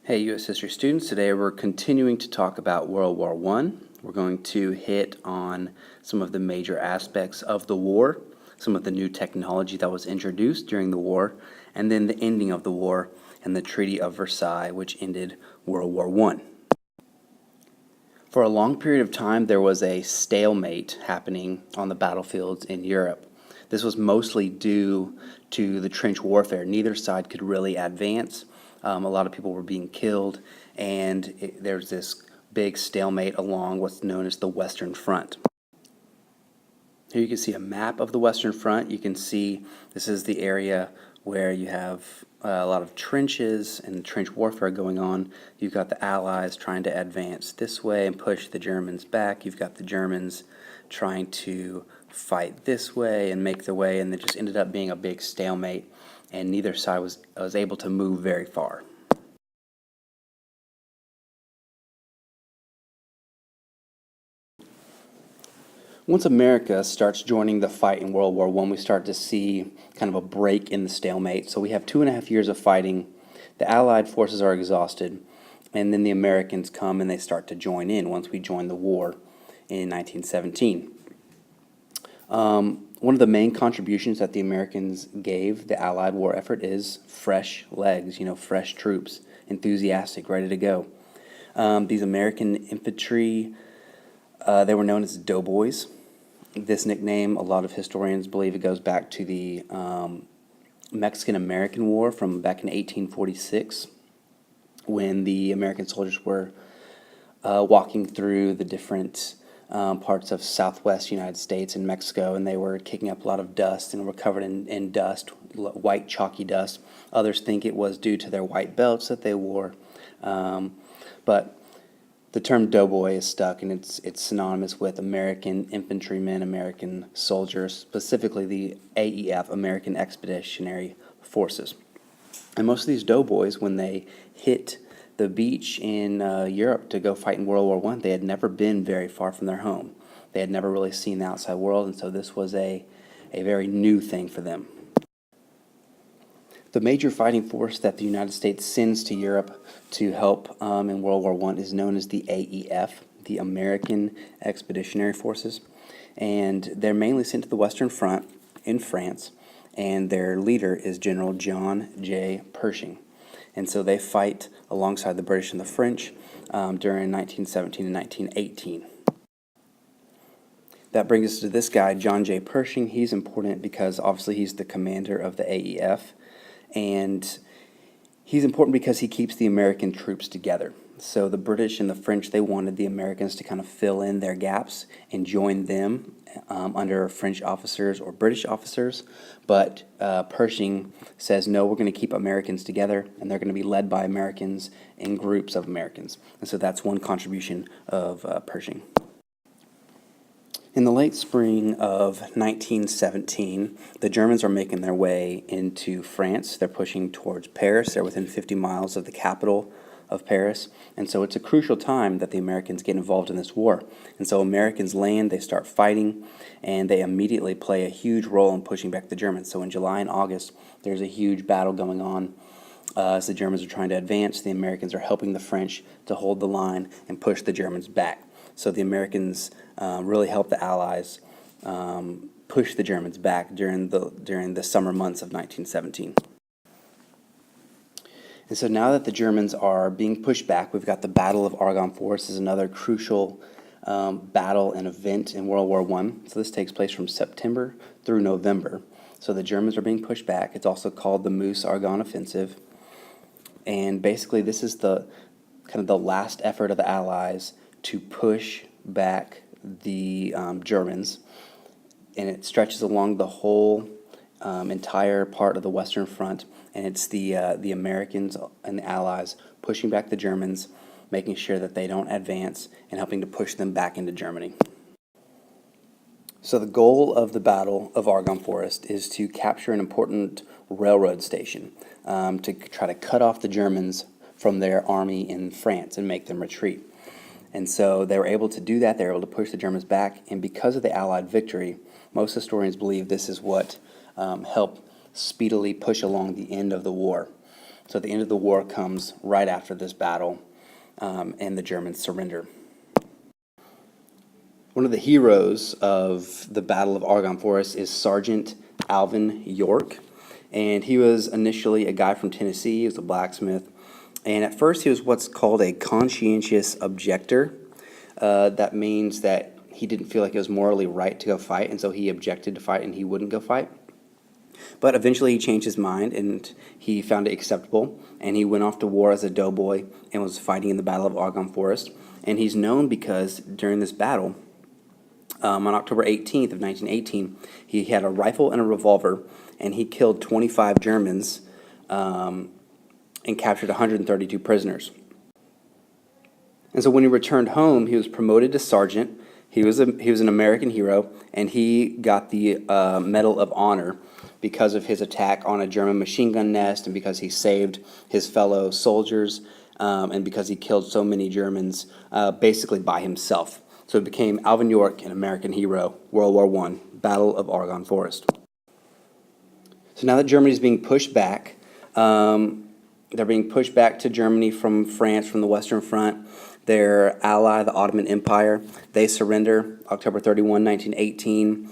Hey U.S. History students, today we're continuing to talk about World War I. We're going to hit on some of the major aspects of the war, some of the new technology that was introduced during the war, and then the ending of the war and the Treaty of Versailles, which ended World War I. For a long period of time, there was a stalemate happening on the battlefields in Europe. This was mostly due to the trench warfare. Neither side could really advance. A lot of people were being killed, and there's this big stalemate along what's known as the Western Front. Here you can see a map of the Western Front. You can see this is the area where you have a lot of trenches and trench warfare going on. You've got the Allies trying to advance this way and push the Germans back. You've got the Germans trying to fight this way and make their way, and it just ended up being a big stalemate, and neither side was able to move very far. Once America starts joining the fight in World War I, we start to see kind of a break in the stalemate. So we have 2.5 years of fighting. The Allied forces are exhausted, and then the Americans come and they start to join in once we join the war in 1917. One of the main contributions that the Americans gave the Allied war effort is fresh legs, fresh troops, enthusiastic, ready to go. These American infantry, they were known as doughboys. This nickname, a lot of historians believe it goes back to the Mexican-American War from back in 1846, when the American soldiers were walking through the different parts of southwest United States and Mexico, and they were kicking up a lot of dust and were covered in dust, white chalky dust. Others think it was due to their white belts that they wore, but the term doughboy is stuck, and it's synonymous with American infantrymen, American soldiers, specifically the AEF, American Expeditionary Forces. And most of these doughboys, when they hit the beach in Europe to go fight in World War I, they had never been very far from their home. They had never really seen the outside world, and so this was a very new thing for them. The major fighting force that the United States sends to Europe to help in World War I is known as the AEF, the American Expeditionary Forces, and they're mainly sent to the Western Front in France, and their leader is General John J. Pershing. And so they fight alongside the British and the French during 1917 and 1918. That brings us to this guy, John J. Pershing. He's important because obviously he's the commander of the AEF, and he's important because he keeps the American troops together. So the British and the French, they wanted the Americans to kind of fill in their gaps and join them under French officers or British officers. But Pershing says, no, we're going to keep Americans together, and they're going to be led by Americans in groups of Americans. And so that's one contribution of Pershing. In the late spring of 1917, the Germans are making their way into France. They're pushing towards Paris. They're within 50 miles of the capital of Paris. And so it's a crucial time that the Americans get involved in this war. And so Americans land, they start fighting, and they immediately play a huge role in pushing back the Germans. So in July and August, there's a huge battle going on. As the Germans are trying to advance, the Americans are helping the French to hold the line and push the Germans back. So the Americans really helped the Allies push the Germans back during the summer months of 1917. And so now that the Germans are being pushed back, we've got the Battle of Argonne Forest is another crucial battle and event in World War I. So this takes place from September through November. So the Germans are being pushed back. It's also called the Meuse-Argonne Offensive. And basically this is the kind of the last effort of the Allies to push back the Germans, and it stretches along the whole entire part of the Western Front, and it's the Americans and the Allies pushing back the Germans, making sure that they don't advance, and helping to push them back into Germany. So the goal of the Battle of Argonne Forest is to capture an important railroad station to try to cut off the Germans from their army in France and make them retreat. And so they were able to do that. They were able to push the Germans back. And because of the Allied victory, most historians believe this is what helped speedily push along the end of the war. So the end of the war comes right after this battle, and the Germans surrender. One of the heroes of the Battle of Argonne Forest is Sergeant Alvin York, and he was initially a guy from Tennessee. He was a blacksmith, and at first he was what's called a conscientious objector. That means that he didn't feel like it was morally right to go fight, and so he objected to fight and he wouldn't go fight. But eventually he changed his mind and he found it acceptable, and he went off to war as a doughboy and was fighting in the Battle of Argonne Forest. And he's known because during this battle, on October 18th of 1918, he had a rifle and a revolver, and he killed 25 Germans and captured 132 prisoners. And so when he returned home, he was promoted to sergeant. He was an American hero, and he got the Medal of Honor because of his attack on a German machine gun nest, and because he saved his fellow soldiers, and because he killed so many Germans basically by himself. So it became Alvin York, an American hero, World War I, Battle of Argonne Forest. So now that Germany is being pushed back, they're being pushed back to Germany from France, from the Western Front. Their ally, the Ottoman Empire, they surrender October 31, 1918.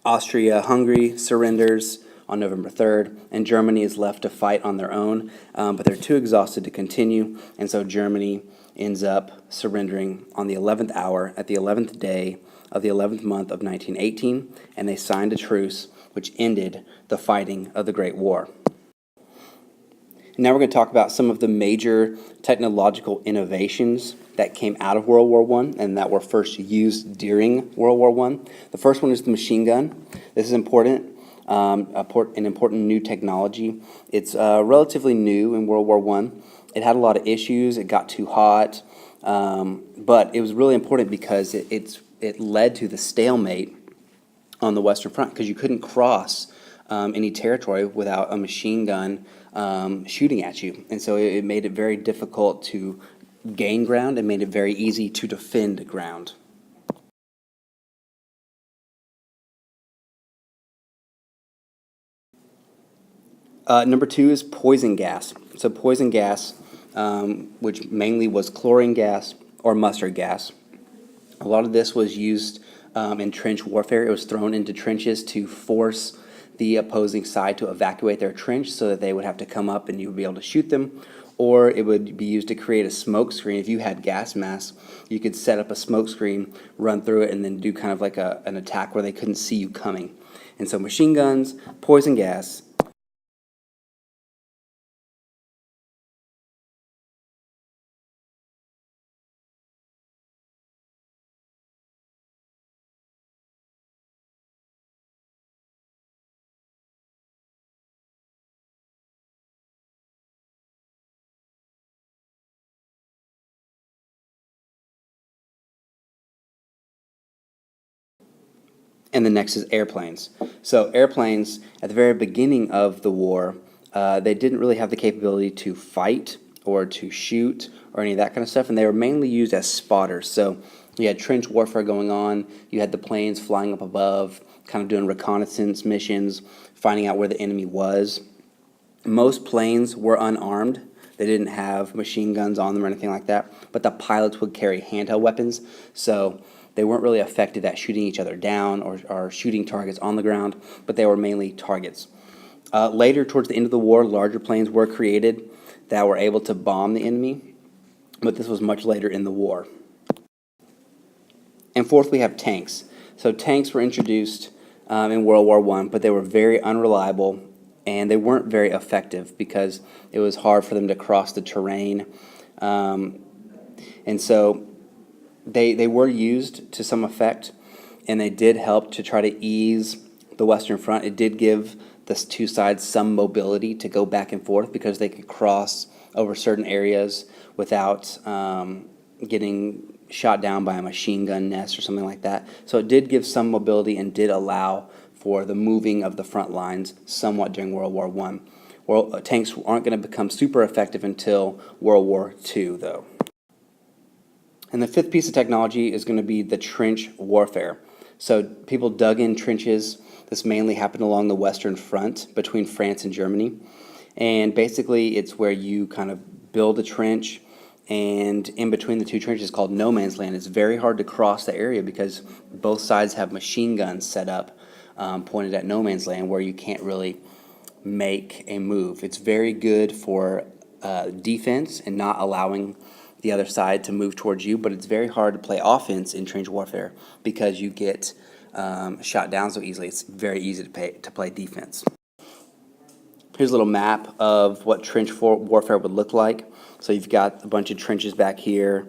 Austria-Hungary surrenders on November 3rd, and Germany is left to fight on their own, but they're too exhausted to continue, and so Germany ends up surrendering on the 11th hour at the 11th day of the 11th month of 1918, and they signed a truce which ended the fighting of the Great War. Now we're going to talk about some of the major technological innovations that came out of World War I and that were first used during World War I. The first one is the machine gun. This is important, an important new technology. It's relatively new in World War I. It had a lot of issues. It got too hot, but it was really important because it led to the stalemate on the Western Front, because you couldn't cross any territory without a machine gun shooting at you. And so it made it very difficult to gain ground and made it very easy to defend ground. Number two is poison gas. So poison gas, which mainly was chlorine gas or mustard gas. A lot of this was used in trench warfare. It was thrown into trenches to force the opposing side to evacuate their trench so that they would have to come up and you would be able to shoot them. Or it would be used to create a smoke screen. If you had gas masks, you could set up a smoke screen, run through it, and then do kind of like an attack where they couldn't see you coming. And so machine guns, poison gas. And the next is airplanes. So airplanes, at the very beginning of the war, they didn't really have the capability to fight or to shoot or any of that kind of stuff, and they were mainly used as spotters. So you had trench warfare going on, you had the planes flying up above, kind of doing reconnaissance missions, finding out where the enemy was. Most planes were unarmed. They didn't have machine guns on them or anything like that, but the pilots would carry handheld weapons, so they weren't really effective at shooting each other down or shooting targets on the ground, but they were mainly targets. Later, towards the end of the war, larger planes were created that were able to bomb the enemy, but this was much later in the war. And fourth, we have tanks. So tanks were introduced in World War I, but they were very unreliable, and they weren't very effective because it was hard for them to cross the terrain. And so they were used to some effect, and they did help to try to ease the Western Front. It did give the two sides some mobility to go back and forth because they could cross over certain areas without getting shot down by a machine gun nest or something like that. So it did give some mobility and did allow for the moving of the front lines somewhat during World War I. Tanks aren't going to become super effective until World War II, though. And the fifth piece of technology is going to be the trench warfare. So people dug in trenches This mainly happened along the Western Front between France and Germany. And basically, it's where you kind of build a trench, and in between the two trenches is called no man's land. It's very hard to cross the area because both sides have machine guns set up, pointed at no man's land, where you can't really make a move. It's very good for defense and not allowing the other side to move towards you, but it's very hard to play offense in trench warfare because you get shot down so easily. It's very easy to play defense. Here's a little map of what trench warfare would look like. So you've got a bunch of trenches back here.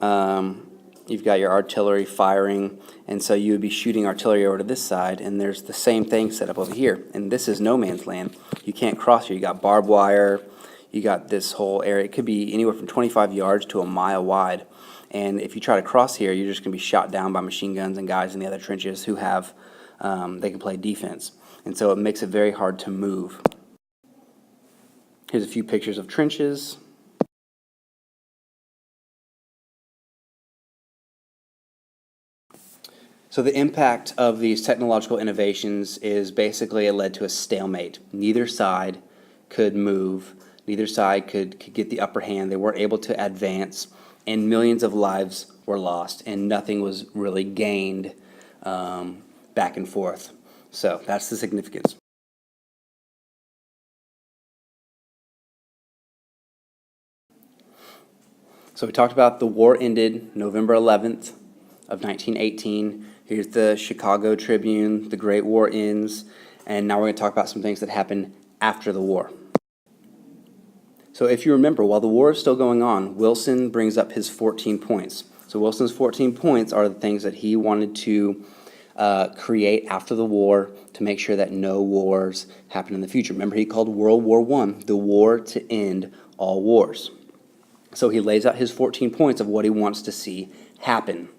You've got your artillery firing, and so you would be shooting artillery over to this side, and there's the same thing set up over here. And this is no man's land. You can't cross here. You got barbed wire. You got this whole area. It could be anywhere from 25 yards to a mile wide. And if you try to cross here, you're just going to be shot down by machine guns and guys in the other trenches who have, they can play defense. And so it makes it very hard to move. Here's a few pictures of trenches. So the impact of these technological innovations is basically it led to a stalemate. Neither side could move. Neither side could get the upper hand. They weren't able to advance, and millions of lives were lost, and nothing was really gained back and forth. So that's the significance. So we talked about the war ended November 11th of 1918. Here's the Chicago Tribune, the Great War ends, and now we're going to talk about some things that happened after the war. So if you remember, while the war is still going on, Wilson brings up his 14 points. So Wilson's 14 points are the things that he wanted to create after the war to make sure that no wars happen in the future. Remember, he called World War I the war to end all wars. So he lays out his 14 points of what he wants to see happen.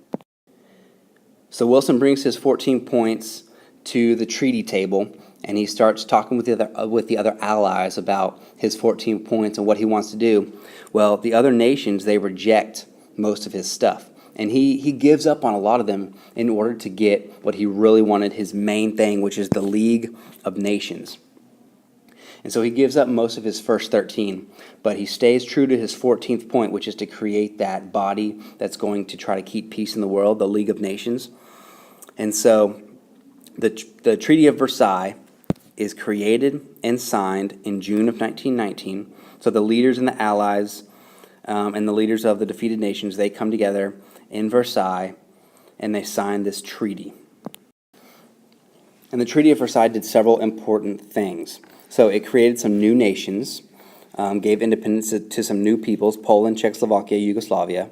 So Wilson brings his 14 points to the treaty table, and he starts talking with the other allies about his 14 points and what he wants to do. Well, the other nations, they reject most of his stuff. And he gives up on a lot of them in order to get what he really wanted, his main thing, which is the League of Nations. And so he gives up most of his first 13, but he stays true to his 14th point, which is to create that body that's going to try to keep peace in the world, the League of Nations. And so the Treaty of Versailles is created and signed in June of 1919. So the leaders and the allies and the leaders of the defeated nations, they come together in Versailles and they sign this treaty. And the Treaty of Versailles did several important things. So it created some new nations, gave independence to some new peoples, Poland, Czechoslovakia, Yugoslavia.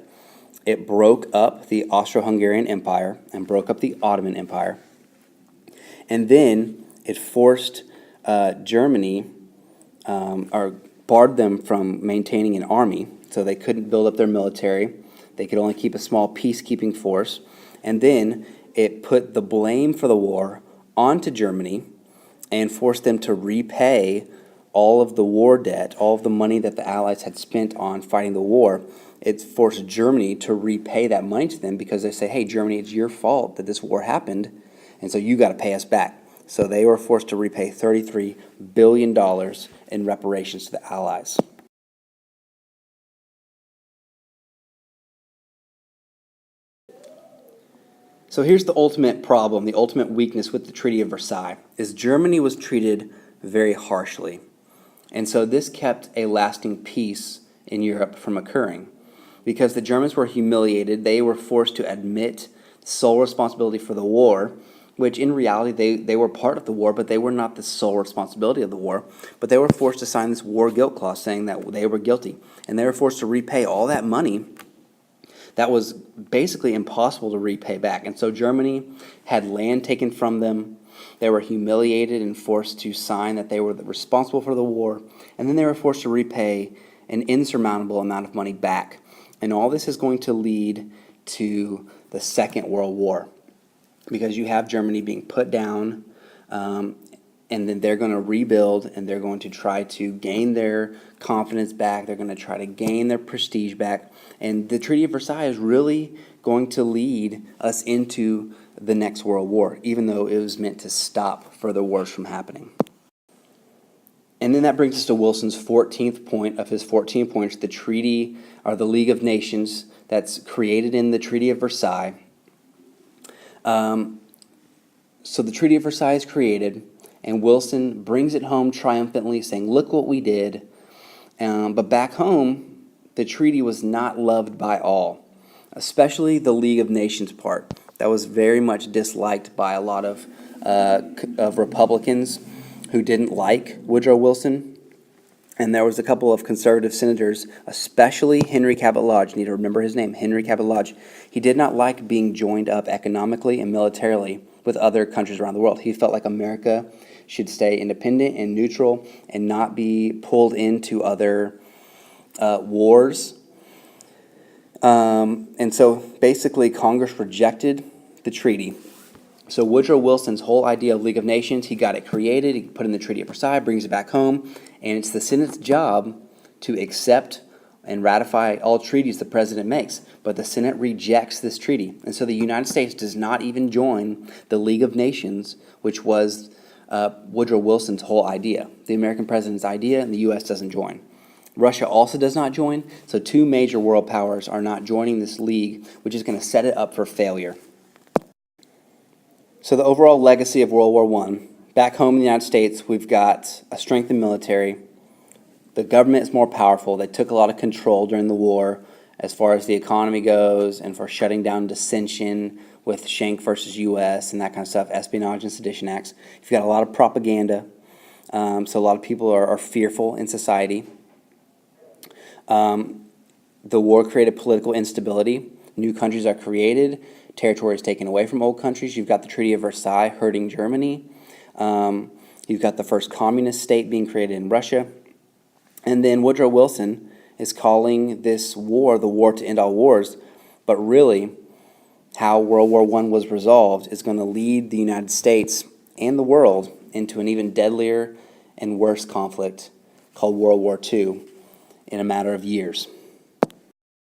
It broke up the Austro-Hungarian Empire and broke up the Ottoman Empire. And then it forced Germany, or barred them from maintaining an army, so they couldn't build up their military. They could only keep a small peacekeeping force. And then it put the blame for the war onto Germany and forced them to repay all of the war debt, all of the money that the Allies had spent on fighting the war. It forced Germany to repay that money to them because they say, hey, Germany, it's your fault that this war happened, and so you got to pay us back. So they were forced to repay $33 billion in reparations to the Allies. So here's the ultimate problem, the ultimate weakness with the Treaty of Versailles, is Germany was treated very harshly. And so this kept a lasting peace in Europe from occurring. Because the Germans were humiliated, they were forced to admit sole responsibility for the war, which in reality they were part of the war, but they were not the sole responsibility of the war. But they were forced to sign this war guilt clause saying that they were guilty. And they were forced to repay all that money that was basically impossible to repay back. And so Germany had land taken from them. They were humiliated and forced to sign that they were responsible for the war. And then they were forced to repay an insurmountable amount of money back. And all this is going to lead to the Second World War, because you have Germany being put down, and then they're going to rebuild, and they're going to try to gain their confidence back. They're going to try to gain their prestige back. And the Treaty of Versailles is really going to lead us into the next World War, even though it was meant to stop further wars from happening. And then that brings us to Wilson's 14th point of his 14 points, the treaty, or the League of Nations, that's created in the Treaty of Versailles. So the Treaty of Versailles is created, and Wilson brings it home triumphantly, saying, look what we did. But back home, the treaty was not loved by all, especially the League of Nations part. That was very much disliked by a lot of Republicans who didn't like Woodrow Wilson. And there was a couple of conservative senators, especially Henry Cabot Lodge. You need to remember his name, Henry Cabot Lodge. He did not like being joined up economically and militarily with other countries around the world. He felt like America should stay independent and neutral and not be pulled into other wars. And so basically Congress rejected the treaty. So Woodrow Wilson's whole idea of League of Nations, he got it created, he put in the Treaty of Versailles, brings it back home, and it's the Senate's job to accept and ratify all treaties the president makes. But the Senate rejects this treaty. And so the United States does not even join the League of Nations, which was Woodrow Wilson's whole idea. The American president's idea, and the U.S. doesn't join. Russia also does not join, so two major world powers are not joining this league, which is going to set it up for failure. So the overall legacy of World War I, back home in the United States, we've got a strengthened military. The government is more powerful. They took a lot of control during the war as far as the economy goes and for shutting down dissension with Schenck versus U.S. and that kind of stuff, espionage and sedition acts. You've got a lot of propaganda, so a lot of people are fearful in society. The war created political instability. New countries are created. Territory is taken away from old countries. You've got the Treaty of Versailles hurting Germany. You've got the first communist state being created in Russia. And then Woodrow Wilson is calling this war the war to end all wars. But really, how World War I was resolved is going to lead the United States and the world into an even deadlier and worse conflict called World War II in a matter of years.